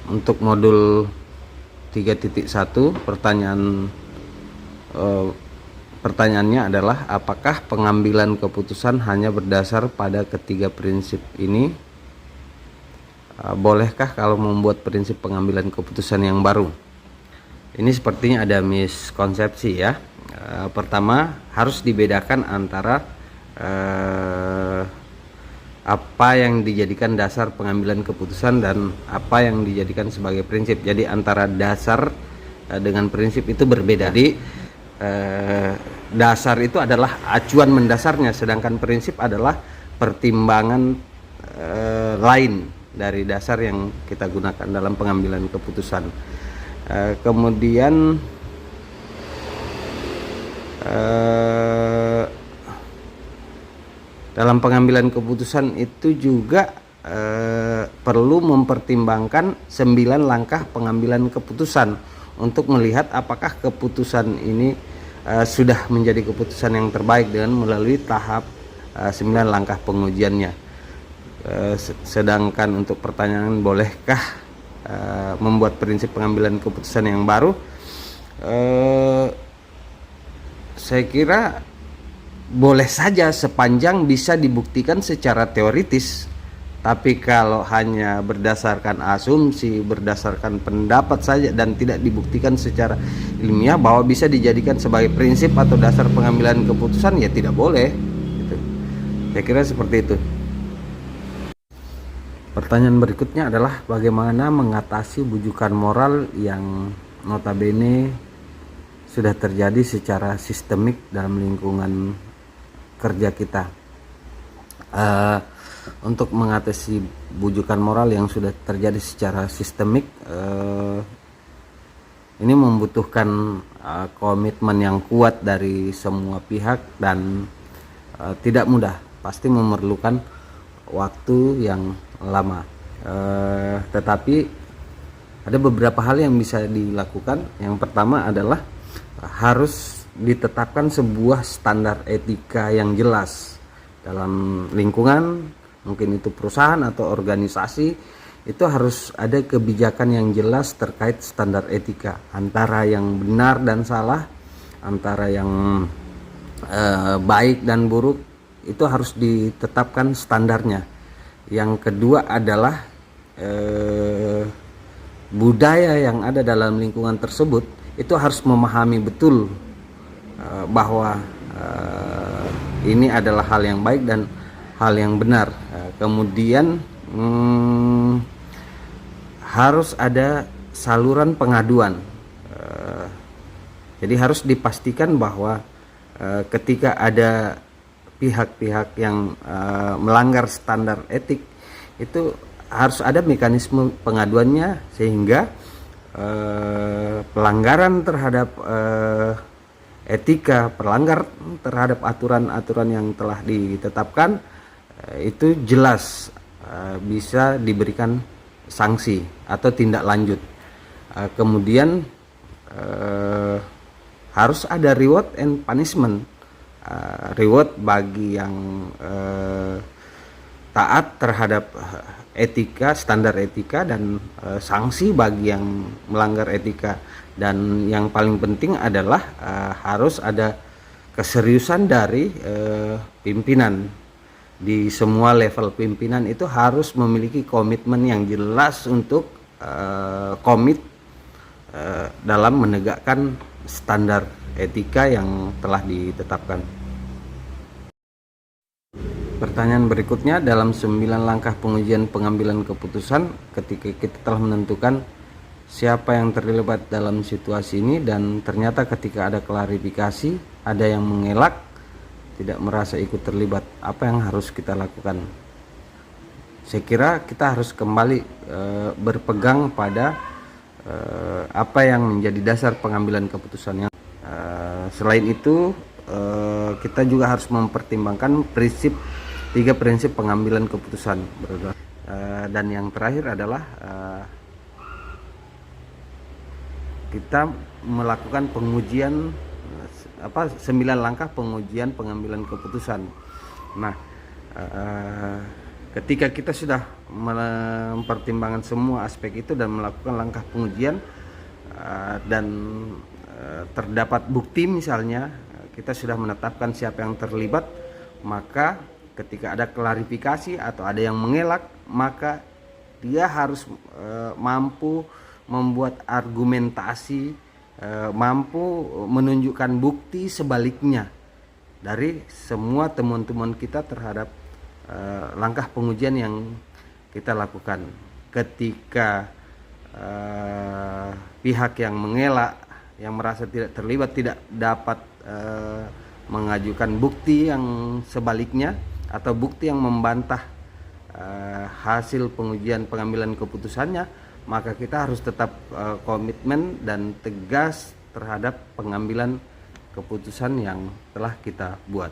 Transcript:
Untuk modul 3.1 pertanyaannya adalah apakah pengambilan keputusan hanya berdasar pada ketiga prinsip ini? Bolehkah kalau membuat prinsip pengambilan keputusan yang baru? Ini sepertinya ada miskonsepsi ya. Pertama, harus dibedakan antara apa yang dijadikan dasar pengambilan keputusan dan apa yang dijadikan sebagai prinsip. Jadi antara dasar dengan prinsip itu berbeda. Jadi dasar itu adalah acuan mendasarnya, sedangkan prinsip adalah pertimbangan lain dari dasar yang kita gunakan dalam pengambilan keputusan. Kemudian dalam pengambilan keputusan itu juga perlu mempertimbangkan 9 langkah pengambilan keputusan untuk melihat apakah keputusan ini sudah menjadi keputusan yang terbaik dengan melalui tahap 9 langkah pengujiannya. Sedangkan untuk pertanyaan bolehkah membuat prinsip pengambilan keputusan yang baru, saya kira boleh saja sepanjang bisa dibuktikan secara teoritis. Tapi kalau hanya berdasarkan asumsi, berdasarkan pendapat saja dan tidak dibuktikan secara ilmiah bahwa bisa dijadikan sebagai prinsip atau dasar pengambilan keputusan, ya tidak boleh gitu. Saya kira seperti itu. Pertanyaan berikutnya adalah bagaimana mengatasi bujukan moral yang notabene sudah terjadi secara sistemik dalam lingkungan kerja kita. Untuk mengatasi bujukan moral yang sudah terjadi secara sistemik, ini membutuhkan komitmen yang kuat dari semua pihak dan tidak mudah, pasti memerlukan waktu yang lama. Tetapi ada beberapa hal yang bisa dilakukan. Yang pertama adalah harus ditetapkan sebuah standar etika yang jelas dalam lingkungan, mungkin itu perusahaan atau organisasi. Itu harus ada kebijakan yang jelas terkait standar etika, antara yang benar dan salah, antara yang baik dan buruk. Itu harus ditetapkan standarnya. Yang kedua adalah budaya yang ada dalam lingkungan tersebut itu harus memahami betul bahwa ini adalah hal yang baik dan hal yang benar. Kemudian harus ada saluran pengaduan. Jadi harus dipastikan bahwa ketika ada pihak-pihak yang melanggar standar etik, itu harus ada mekanisme pengaduannya, sehingga pelanggaran terhadap etika, pelanggar terhadap aturan-aturan yang telah ditetapkan itu jelas bisa diberikan sanksi atau tindak lanjut. Kemudian harus ada reward and punishment. Reward bagi yang taat terhadap etika, standar etika, dan sanksi bagi yang melanggar etika. Dan yang paling penting adalah harus ada keseriusan dari pimpinan. Di semua level pimpinan itu harus memiliki komitmen yang jelas untuk komit dalam menegakkan standar etika yang telah ditetapkan. Pertanyaan berikutnya, dalam 9 langkah pengujian pengambilan keputusan, ketika kita telah menentukan siapa yang terlibat dalam situasi ini dan ternyata ketika ada klarifikasi, ada yang mengelak, tidak merasa ikut terlibat, apa yang harus kita lakukan? Saya kira kita harus kembali berpegang pada apa yang menjadi dasar pengambilan keputusannya. Selain itu, kita juga harus mempertimbangkan 3 prinsip pengambilan keputusan. Dan yang terakhir adalah kita melakukan pengujian 9 langkah pengujian pengambilan keputusan. Nah, Ketika kita sudah mempertimbangkan semua aspek itu dan melakukan langkah pengujian dan terdapat bukti, misalnya kita sudah menetapkan siapa yang terlibat, maka ketika ada klarifikasi atau ada yang mengelak, maka dia harus mampu membuat argumentasi, mampu menunjukkan bukti sebaliknya dari semua temuan-temuan kita terhadap langkah pengujian yang kita lakukan. Ketika pihak yang mengelak, yang merasa tidak terlibat, tidak dapat mengajukan bukti yang sebaliknya atau bukti yang membantah hasil pengujian pengambilan keputusannya, maka kita harus tetap komitmen dan tegas terhadap pengambilan keputusan yang telah kita buat.